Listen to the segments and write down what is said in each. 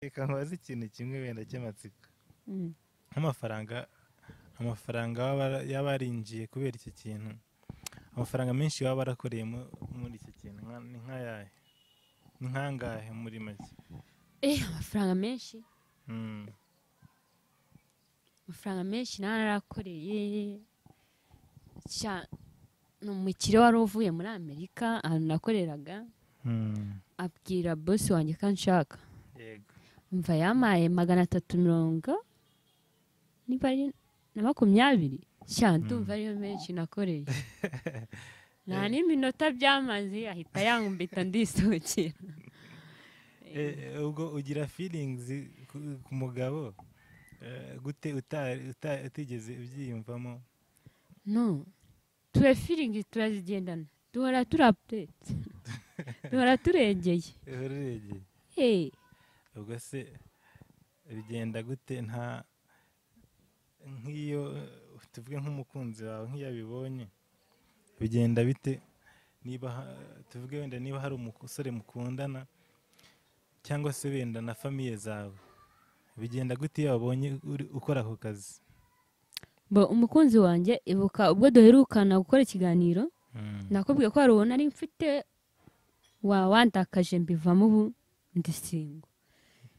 reka nkubaze ikintu kimwe wenda cy'amatsiko. Mm. amafaranga yaba yarinjiye kubera icyo kintu, amafaranga menshi waba warakoreye muri icyo kintu ni nk'ayahe, ni nk'angahe muri make? Amafaranga menshi Mm. amafaranga menshi narakoreye ni umukire wari uvuye muri Amerika ahantu nakoreraga, abwira bosi wanjye ko nshaka, Yego. umva yampaye 320 niba ari na 20 ndumva ariyo menshi nakoreye. nta n'iminota byamaze ahita yankumbita ndisohokera. ubwo ugira feelings ku mugabo gute utigeze ubyiyumvamo? No, tuwe feeling turazigendana, duhora turapdate, duhora turengeye. Uregeye. ubwo se bigenda gute? nta nk'iyo tuvuge nk'umukunzi wawe nk'iyo abibonye bigenda bite? tuvuge wenda niba hari umusore mukundana cyangwa se wenda na famiye zawe, bigenda gute iyo wabonye ukora ako kazi? Umukunzi wanjye ibuka ubwo duherukana gukora ikiganiro, nakubwiye ko hari uwo nari mfite wandakaje mbivamo, ubu ndi single.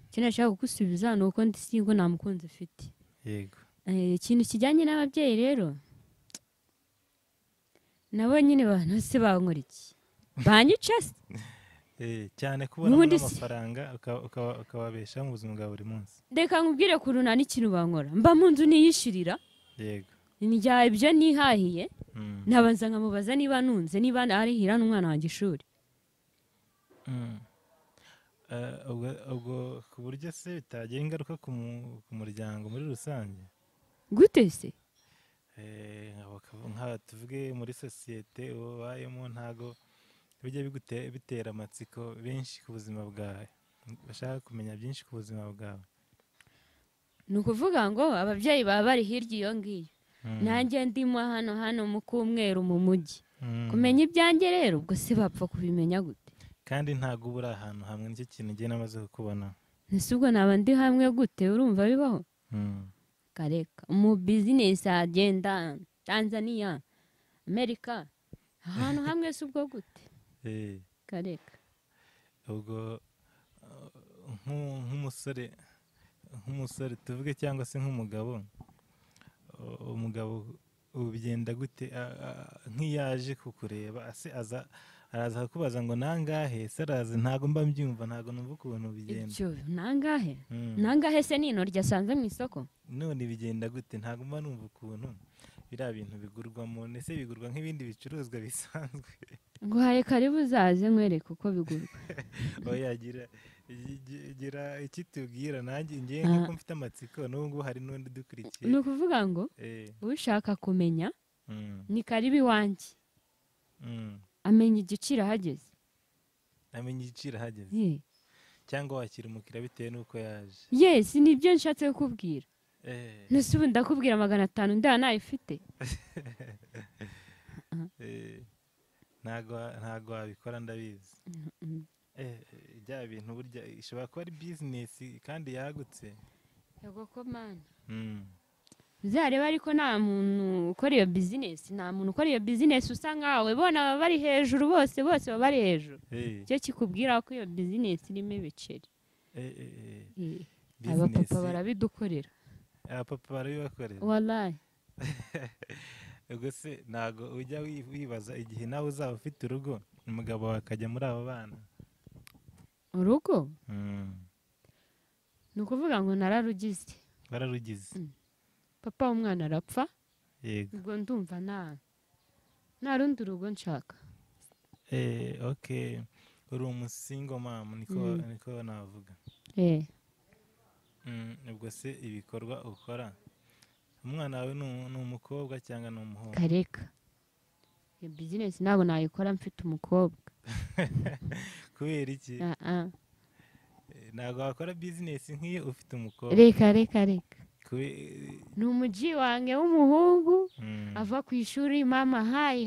Icyo nashaka kugusubiza ni uko ndi single, nta mukunzi ufite. Yego. Ikintu kijyanye n'ababyeyi rero, nabo nyine bantu se bankora iki? Banyica se? cyane kubona amafaranga ukababesha mu buzima bwa buri munsi. Reka nkubwire ukuntu nta n'ikintu bankora, mba mu nzu niyishirira. Yego. Njya ibyo nihahiye, nabanza nkamubaza niba nunze, niba arihira n'umwana wanjye ishuri. ubwo ku buryo se bitagira ingaruka ku muryango muri rusange? Gute se? tuvuge muri sosiyete ubayemo, ntago bijya bitera amatsiko benshi ku buzima bwawe, bashaka kumenya byinshi ku buzima bwawe? Ni ukuvuga ngo ababyeyi baba bari hirya iyo ngiyo, nanjye ndimo hano mu Kumweru mu mujyi. Kumenya ibyanjye rero ubwo se bapfa kubimenya gute? Kandi ntago ubura ahantu hamwe, nicyo kintu ngiye namaze kukubona. Ese ubwo naba ndi hamwe gute? Urumva bibaho? Kareka mu business agenda Tanzania, Amerika, ahantu hamwe se ubwo gute? Kareka ubwo nk'umusore tuvuge cyangwa se nk'umugabo, umugabo ubigenda gute nk'iyaje kukureba? araza kukubaza ngo nangahe? se araza, ntago mba mbyumva, ntago numva ukuntu bigenda. Ibyo nangahe se nino ryasanze mu isoko? None bigenda gute? Ntago mba numva ukuntu biriya bintu bigurwamo. Ese bigurwa nk'ibindi bicuruzwa bisanzwe? ngo haye karibu uzaze nkwereke uko bigurwa. oya gira ikitubwira, nanjye ngiye nk'uko mfite amatsiko, n'ubwo hari n'undi dukurikiye. Ni ukuvuga ngo ushaka kumenya ni karibu iwanjye, amenya igiciro ahageze. Amenya igiciro ahageze? cyangwa wakira umukiriya bitewe n'uko yaje? Yes, nibyo nshatse kukubwira. Nese ubu ndakubwira 500 ndaba nayifite. ntago wabikora ndabizi. bya bintu burya ishobora kuba ari business kandi yagutse. Yego ko man. Zareba ariko nta muntu ukora iyo business, nta muntu ukora iyo business usa nkawe, bona bari hejuru, bose baba bari hejuru. Cyo kikubwira ko iyo business irimo ibiceri. Abapapa barabidukorera. Abapapa barabibakorera? Wallahi. ubwo se ntago ujya wibaza igihe nawe uzaba ufite urugo, umugabo wakajya muri abo bana? Urugo? Ni ukuvuga ngo nararugize. Bararugize? Papa w'umwana arapfa. Yego. Ubwo ndumva nta rundi rugo nshaka. Okay. Uri umusingle mama, niko navuga. Ubwo se ibikorwa ukora, umwana wawe ni umukobwa cyangwa ni umuhungu? Kareka iyo business ntabwo nayikora mfite umukobwa. Kubera iki? Ntabwo wakora business nk'iyo ufite umukobwa? Reka ni umuji wanjye w'umuhungu ava ku ishuri, mama hayi